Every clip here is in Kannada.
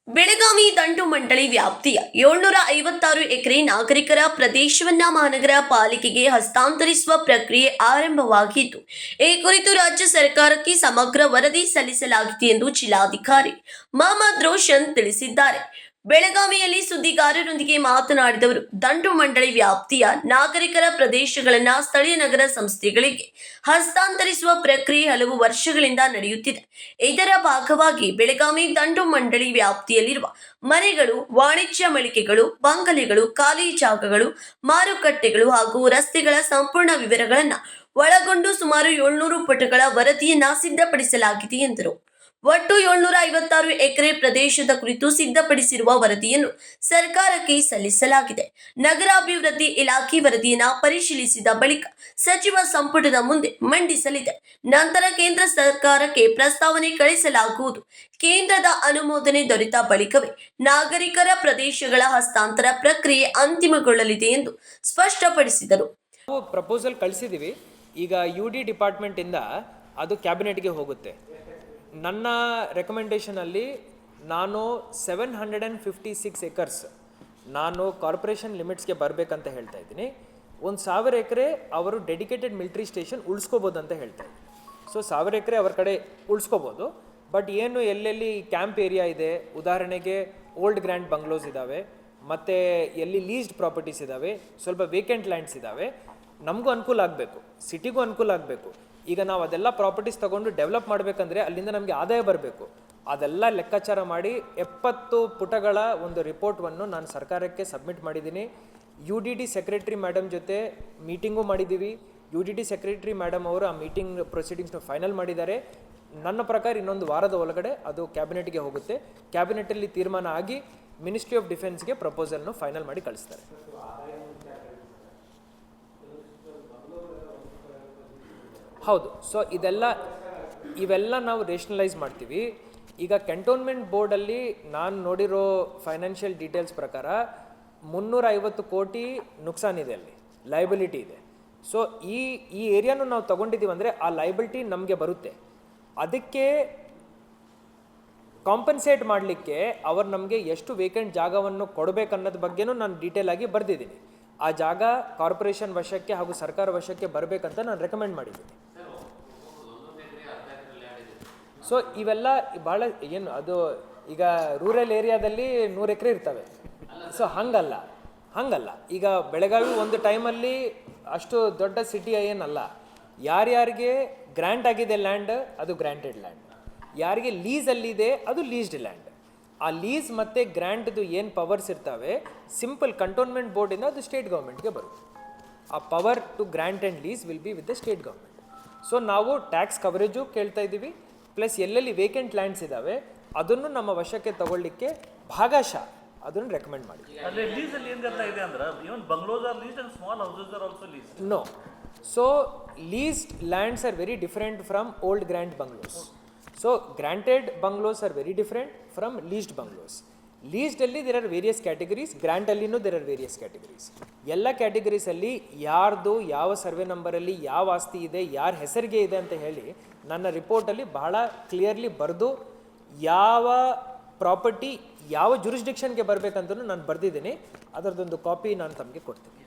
ಬೆಳಗಾವಿ ದಂಡು ಮಂಡಳಿ ವ್ಯಾಪ್ತಿಯ 756 ಎಕರೆ ನಾಗರಿಕರ ಪ್ರದೇಶವನ್ನ ಮಹಾನಗರ ಪಾಲಿಕೆಗೆ ಹಸ್ತಾಂತರಿಸುವ ಪ್ರಕ್ರಿಯೆ ಆರಂಭವಾಗಿದ್ದು, ಈ ಕುರಿತು ರಾಜ್ಯ ಸರ್ಕಾರಕ್ಕೆ ಸಮಗ್ರ ವರದಿ ಸಲ್ಲಿಸಲಾಗಿದೆ ಎಂದು ಜಿಲ್ಲಾಧಿಕಾರಿ ಮಹಮ್ಮದ್ ರೋಷನ್ ತಿಳಿಸಿದ್ದಾರೆ. ಬೆಳಗಾವಿಯಲ್ಲಿ ಸುದ್ದಿಗಾರರೊಂದಿಗೆ ಮಾತನಾಡಿದವರು, ದಂಡು ಮಂಡಳಿ ವ್ಯಾಪ್ತಿಯ ನಾಗರಿಕರ ಪ್ರದೇಶಗಳನ್ನು ಸ್ಥಳೀಯ ನಗರ ಸಂಸ್ಥೆಗಳಿಗೆ ಹಸ್ತಾಂತರಿಸುವ ಪ್ರಕ್ರಿಯೆ ಹಲವು ವರ್ಷಗಳಿಂದ ನಡೆಯುತ್ತಿದೆ. ಇದರ ಭಾಗವಾಗಿ ಬೆಳಗಾವಿ ದಂಡು ಮಂಡಳಿ ವ್ಯಾಪ್ತಿಯಲ್ಲಿರುವ ಮನೆಗಳು, ವಾಣಿಜ್ಯ ಮಳಿಗೆಗಳು, ಬಂಗಲೆಗಳು, ಖಾಲಿ ಜಾಗಗಳು, ಮಾರುಕಟ್ಟೆಗಳು ಹಾಗೂ ರಸ್ತೆಗಳ ಸಂಪೂರ್ಣ ವಿವರಗಳನ್ನು ಒಳಗೊಂಡು ಸುಮಾರು 700 ಪುಟಗಳ ವರದಿಯನ್ನ ಸಿದ್ಧಪಡಿಸಲಾಗಿದೆ ಎಂದರು. ಒಟ್ಟು 756 ಎಕರೆ ಪ್ರದೇಶದ ಕುರಿತು ಸಿದ್ಧಪಡಿಸಿರುವ ವರದಿಯನ್ನು ಸರ್ಕಾರಕ್ಕೆ ಸಲ್ಲಿಸಲಾಗಿದೆ. ನಗರಾಭಿವೃದ್ಧಿ ಇಲಾಖೆ ವರದಿಯನ್ನು ಪರಿಶೀಲಿಸಿದ ಬಳಿಕ ಸಚಿವ ಸಂಪುಟದ ಮುಂದೆ ಮಂಡಿಸಲಿದೆ. ನಂತರ ಕೇಂದ್ರ ಸರ್ಕಾರಕ್ಕೆ ಪ್ರಸ್ತಾವನೆ ಕಳಿಸಲಾಗುವುದು. ಕೇಂದ್ರದ ಅನುಮೋದನೆ ದೊರೆತ ಬಳಿಕವೇ ನಾಗರಿಕರ ಪ್ರದೇಶಗಳ ಹಸ್ತಾಂತರ ಪ್ರಕ್ರಿಯೆ ಅಂತಿಮಗೊಳ್ಳಲಿದೆ ಎಂದು ಸ್ಪಷ್ಟಪಡಿಸಿದರು. ಪ್ರಪೋಸಲ್ ಕಳಿಸಿದ್ದೀವಿ. ಈಗ UD ಡಿಪಾರ್ಟ್ಮೆಂಟ್ ಇಂದ ಅದು ಕ್ಯಾಬಿನೆಟ್ಗೆ ಹೋಗುತ್ತೆ. ನನ್ನ ರೆಕಮೆಂಡೇಷನಲ್ಲಿ ನಾನು 756 ಎಕರ್ಸ್ ನಾನು ಕಾರ್ಪೊರೇಷನ್ ಲಿಮಿಟ್ಸ್ಗೆ ಬರಬೇಕಂತ ಹೇಳ್ತಾ ಇದ್ದೀನಿ. 1000 ಎಕರೆ ಅವರು ಡೆಡಿಕೇಟೆಡ್ ಮಿಲಿಟರಿ ಸ್ಟೇಷನ್ ಉಳಿಸ್ಕೋಬೋದು ಅಂತ ಹೇಳ್ತಾ ಇದ್ದೀನಿ. ಸೊ 1000 ಎಕರೆ ಅವ್ರ ಕಡೆ ಉಳಿಸ್ಕೋಬೋದು. ಬಟ್ ಏನು ಎಲ್ಲೆಲ್ಲಿ ಕ್ಯಾಂಪ್ ಏರಿಯಾ ಇದೆ, ಉದಾಹರಣೆಗೆ ಓಲ್ಡ್ ಗ್ರ್ಯಾಂಡ್ ಬಂಗ್ಲೋಸ್ ಇದ್ದಾವೆ, ಮತ್ತು ಎಲ್ಲಿ ಲೀಸ್ಡ್ ಪ್ರಾಪರ್ಟೀಸ್ ಇದ್ದಾವೆ, ಸ್ವಲ್ಪ ವೇಕೆಂಟ್ ಲ್ಯಾಂಡ್ಸ್ ಇದ್ದಾವೆ, ನಮಗೂ ಅನುಕೂಲ ಆಗಬೇಕು, ಸಿಟಿಗೂ ಅನುಕೂಲ ಆಗಬೇಕು. ಈಗ ನಾವು ಅದೆಲ್ಲ ಪ್ರಾಪರ್ಟೀಸ್ ತೊಗೊಂಡು ಡೆವಲಪ್ ಮಾಡಬೇಕಂದ್ರೆ ಅಲ್ಲಿಂದ ನಮಗೆ ಆದಾಯ ಬರಬೇಕು. ಅದೆಲ್ಲ ಲೆಕ್ಕಾಚಾರ ಮಾಡಿ 70 ಪುಟಗಳ ಒಂದು ರಿಪೋರ್ಟನ್ನು ನಾನು ಸರ್ಕಾರಕ್ಕೆ ಸಬ್ಮಿಟ್ ಮಾಡಿದ್ದೀನಿ. UDD ಸೆಕ್ರೆಟರಿ ಮೇಡಮ್ ಜೊತೆ ಮೀಟಿಂಗು ಮಾಡಿದ್ದೀವಿ. UDD ಸೆಕ್ರೆಟರಿ ಮೇಡಮ್ ಅವರು ಆ ಮೀಟಿಂಗ್ ಪ್ರೊಸೀಡಿಂಗ್ಸ್ನ ಫೈನಲ್ ಮಾಡಿದ್ದಾರೆ. ನನ್ನ ಪ್ರಕಾರ ಇನ್ನೊಂದು ವಾರದ ಒಳಗಡೆ ಅದು ಕ್ಯಾಬಿನೆಟ್ಗೆ ಹೋಗುತ್ತೆ. ಕ್ಯಾಬಿನೆಟಲ್ಲಿ ತೀರ್ಮಾನ ಆಗಿ ಮಿನಿಸ್ಟ್ರಿ ಆಫ್ ಡಿಫೆನ್ಸ್ಗೆ ಪ್ರಪೋಸಲ್ನು ಫೈನಲ್ ಮಾಡಿ ಕಳಿಸ್ತಾರೆ. ಹೌದು. ಸೊ ಇವೆಲ್ಲ ನಾವು ರೇಷನಲೈಸ್ ಮಾಡ್ತೀವಿ. ಈಗ ಕ್ಯಾಂಟೋನ್ಮೆಂಟ್ ಬೋರ್ಡಲ್ಲಿ ನಾನು ನೋಡಿರೋ ಫೈನಾನ್ಷಿಯಲ್ ಡೀಟೇಲ್ಸ್ ಪ್ರಕಾರ 350 ಕೋಟಿ ನುಕ್ಸಾನಿದೆ, ಅಲ್ಲಿ ಲಯಬಿಲಿಟಿ ಇದೆ. ಸೊ ಈ ಏರಿಯಾನು ನಾವು ತೊಗೊಂಡಿದ್ದೀವಿ ಅಂದರೆ ಆ ಲಯಬಿಲಿಟಿ ನಮಗೆ ಬರುತ್ತೆ. ಅದಕ್ಕೆ ಕಾಂಪನ್ಸೇಟ್ ಮಾಡಲಿಕ್ಕೆ ಅವರು ನಮಗೆ ಎಷ್ಟು ವೇಕೆಂಟ್ ಜಾಗವನ್ನು ಕೊಡಬೇಕನ್ನೋದ್ರ ಬಗ್ಗೆನೂ ನಾನು ಡೀಟೇಲ್ ಆಗಿ ಬರೆದಿದ್ದೀನಿ. ಆ ಜಾಗ ಕಾರ್ಪೊರೇಷನ್ ವಶಕ್ಕೆ ಹಾಗೂ ಸರ್ಕಾರ ವಶಕ್ಕೆ ಬರಬೇಕಂತ ನಾನು ರೆಕಮೆಂಡ್ ಮಾಡಿದ್ದೀನಿ. ಸೊ ಇವೆಲ್ಲ ಭಾಳ ಏನು ಅದು ಈಗ ರೂರಲ್ ಏರಿಯಾದಲ್ಲಿ 100 ಎಕರೆ ಇರ್ತವೆ. ಸೊ ಹಂಗಲ್ಲ. ಈಗ ಬೆಳಗಾವಿ ಒಂದು ಟೈಮಲ್ಲಿ ಅಷ್ಟು ದೊಡ್ಡ ಸಿಟಿ ಏನಲ್ಲ. ಯಾರ್ಯಾರಿಗೆ ಗ್ರ್ಯಾಂಟ್ ಆಗಿದೆ ಲ್ಯಾಂಡ್ ಅದು ಗ್ರ್ಯಾಂಟೆಡ್ ಲ್ಯಾಂಡ್, ಯಾರಿಗೆ ಲೀಸಲ್ಲಿದೆ ಅದು ಲೀಸ್ಡ್ ಲ್ಯಾಂಡ್. ಆ ಲೀಸ್ ಮತ್ತು ಗ್ರ್ಯಾಂಟ್ದು ಏನು ಪವರ್ಸ್ ಇರ್ತವೆ, ಸಿಂಪಲ್ ಕಂಟೋನ್ಮೆಂಟ್ ಬೋರ್ಡಿಂದ ಅದು ಸ್ಟೇಟ್ ಗೌರ್ಮೆಂಟ್ಗೆ ಬರುತ್ತೆ. ಆ power to grant and lease will be with the state government. So ನಾವು ಟ್ಯಾಕ್ಸ್ ಕವರೇಜು ಕೇಳ್ತಾ ಇದ್ದೀವಿ, ಪ್ಲಸ್ ಎಲ್ಲೆಲ್ಲಿ ವೇಕೆಂಟ್ ಲ್ಯಾಂಡ್ಸ್ ಇದ್ದಾವೆ ಅದನ್ನು ನಮ್ಮ ವಶಕ್ಕೆ ತಗೊಳ್ಳಿಕ್ಕೆ ಭಾಗಶಃ ಅದನ್ನು ರೆಕಮೆಂಡ್ ಮಾಡಿ. No. So leased lands are very different from old grant bungalows. So granted bungalows are very different from leased bungalows. ಲೀಸ್ಡಲ್ಲಿ ದೇರ್ ಆರ್ ವೇರಿಯಸ್ ಕ್ಯಾಟಗರೀಸ್, ಗ್ರ್ಯಾಂಟಲ್ಲಿನೂ ದೇರ್ ಆರ್ ವೇರಿಯಸ್ ಕ್ಯಾಟಗರೀಸ್. ಎಲ್ಲ ಕ್ಯಾಟಗರೀಸಲ್ಲಿ ಯಾರ್ದು ಯಾವ ಸರ್ವೆ ನಂಬರಲ್ಲಿ ಯಾವ ಆಸ್ತಿ ಇದೆ, ಯಾರ ಹೆಸರಿಗೆ ಇದೆ ಅಂತ ಹೇಳಿ ನನ್ನ ರಿಪೋರ್ಟಲ್ಲಿ ಬಹಳ ಕ್ಲಿಯರ್ಲಿ ಬರೆದು ಯಾವ ಪ್ರಾಪರ್ಟಿ ಯಾವ ಜುರಿಸ್ಡಿಕ್ಷನ್ಗೆ ಬರಬೇಕಂತಲೂ ನಾನು ಬರೆದಿದ್ದೀನಿ. ಅದರದೊಂದು ಕಾಪಿ ನಾನು ತಮಗೆ ಕೊಡ್ತೀನಿ.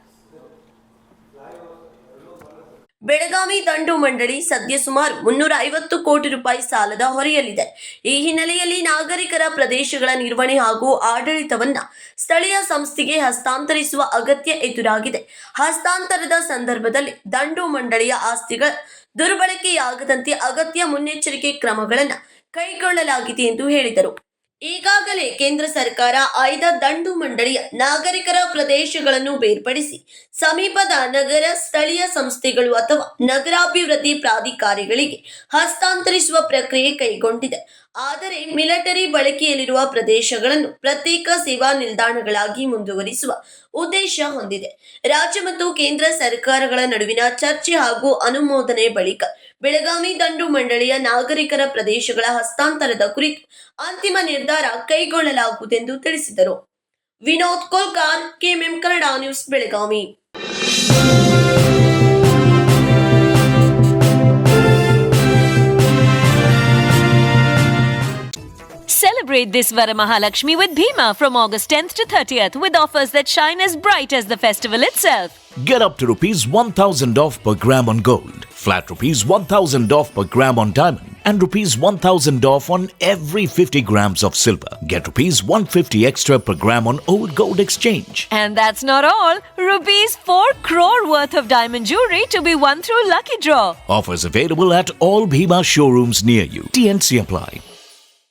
ಬೆಳಗಾವಿ ದಂಡು ಮಂಡಳಿ ಸದ್ಯ ಸುಮಾರು 350 ಕೋಟಿ ರೂಪಾಯಿ ಸಾಲದ ಹೊರೆಯಲ್ಲಿದೆ. ಈ ಹಿನ್ನೆಲೆಯಲ್ಲಿ ನಾಗರಿಕರ ಪ್ರದೇಶಗಳ ನಿರ್ವಹಣೆ ಹಾಗೂ ಆಡಳಿತವನ್ನ ಸ್ಥಳೀಯ ಸಂಸ್ಥೆಗೆ ಹಸ್ತಾಂತರಿಸುವ ಅಗತ್ಯ ಎದುರಾಗಿದೆ. ಹಸ್ತಾಂತರದ ಸಂದರ್ಭದಲ್ಲಿ ದಂಡು ಮಂಡಳಿಯ ಆಸ್ತಿಗಳ ದುರ್ಬಳಕೆಯಾಗದಂತೆ ಅಗತ್ಯ ಮುನ್ನೆಚ್ಚರಿಕೆ ಕ್ರಮಗಳನ್ನು ಕೈಗೊಳ್ಳಲಾಗಿದೆ ಎಂದು ಹೇಳಿದರು. ಈಗಾಗಲೇ ಕೇಂದ್ರ ಸರ್ಕಾರ ಆಯ್ದ ದಂಡು ಮಂಡಳಿಯ ನಾಗರಿಕರ ಪ್ರದೇಶಗಳನ್ನು ಬೇರ್ಪಡಿಸಿ ಸಮೀಪದ ನಗರ ಸ್ಥಳೀಯ ಸಂಸ್ಥೆಗಳು ಅಥವಾ ನಗರಾಭಿವೃದ್ಧಿ ಪ್ರಾಧಿಕಾರಗಳಿಗೆ ಹಸ್ತಾಂತರಿಸುವ ಪ್ರಕ್ರಿಯೆ ಕೈಗೊಂಡಿದೆ. ಆದರೆ ಮಿಲಿಟರಿ ಬಳಕೆಯಲ್ಲಿರುವ ಪ್ರದೇಶಗಳನ್ನು ಪ್ರತ್ಯೇಕ ಸೇವಾ ನಿಲ್ದಾಣಗಳಾಗಿ ಮುಂದುವರಿಸುವ ಉದ್ದೇಶ ಹೊಂದಿದೆ. ರಾಜ್ಯ ಮತ್ತು ಕೇಂದ್ರ ಸರ್ಕಾರಗಳ ನಡುವಿನ ಚರ್ಚೆ ಹಾಗೂ ಅನುಮೋದನೆ ಬಳಿಕ ಬೆಳಗಾವಿ ದಂಡು ಮಂಡಳಿಯ ನಾಗರಿಕರ ಪ್ರದೇಶಗಳ ಹಸ್ತಾಂತರದ ಕುರಿತು ಅಂತಿಮ ನಿರ್ಧಾರ ಕೈಗೊಳ್ಳಲಾಗುವುದೆಂದು ತಿಳಿಸಿದರು. Vinod Kolkar, KMM Kannada news, Belagavi. Celebrate this Varamahalakshmi with Bhima from August 10th to 30th with offers that shine as bright as the festival itself. Get up to rupees 1,000 off per gram on gold, flat rupees 1,000 off per gram on diamond, and rupees 1,000 off on every 50 grams of silver. Get rupees 150 extra per gram on old gold exchange. And that's not all. Rupees 4 crore worth of diamond jewelry to be won through lucky draw. Offers available at all Bhima showrooms near you. TNC apply.